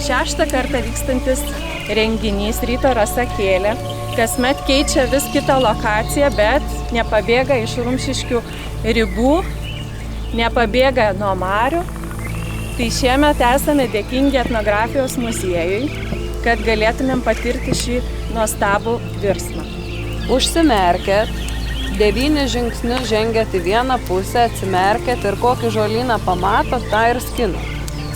Šeštą kartą vykstantis renginys Ryto Rasa kėlė. Kasmet keičia vis kitą lokaciją, bet nepabėga iš Rumšiškių ribų, nepabėga nuo marių. Tai šiemet esame dėkingi etnografijos muziejui, kad galėtumėm patirti šį nuostabų virsmą. Užsimerkėt, 9 žingsnius žengėt į vieną pusę, atsimerkėt ir kokį žolyną pamatot, tą ir skinat.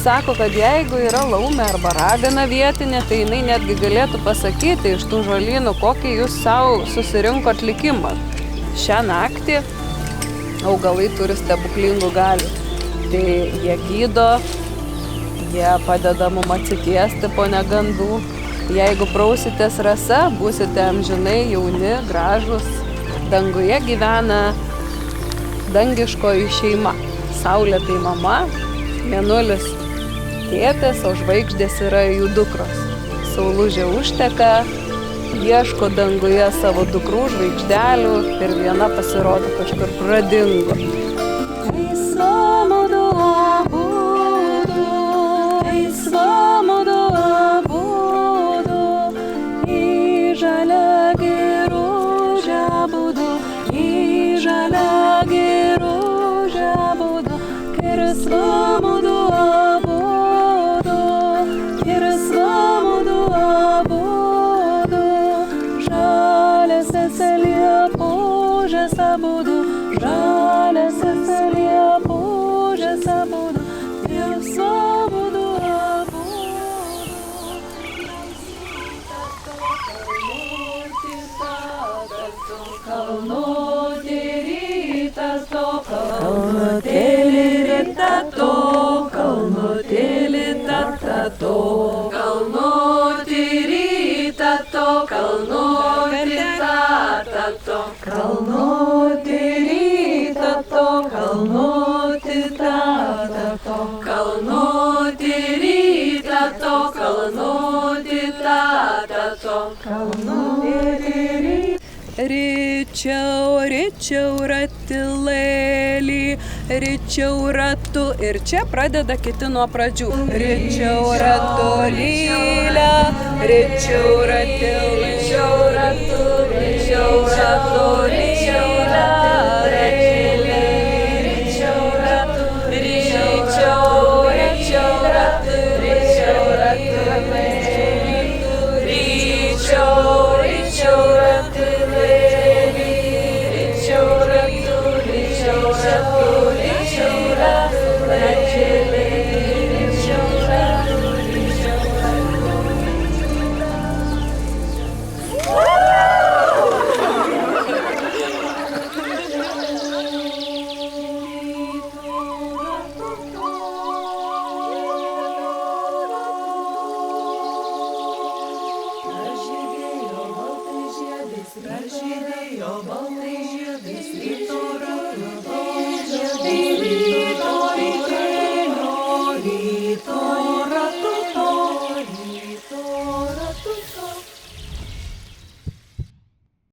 Sako, kad jeigu yra laumė arba ragana vietinė, tai jinai netgi galėtų pasakyti iš tų žolynų, kokį jūs savo susirinkot likimą. Šią naktį augalai turi stebuklingų galių. Tai jie gydo, jie padeda mum atsitiesti po negandų. Jeigu prausitės rasa, būsite amžinai jauni, gražūs. Danguje gyvena dangiškoji šeima. Saulė tai mama, mėnulis tėtės, o žvaigždės yra jų dukros. Saulužė užteka, ieško danguje savo dukrų žvaigždelių ir viena pasirodo kažkur pradingo. Ričiau ratilėlį, ričiau ratu ir čia pradeda kiti nuo pradžių. Ričiau ratulylę, ričiau ratilėlį, ričiau ratu,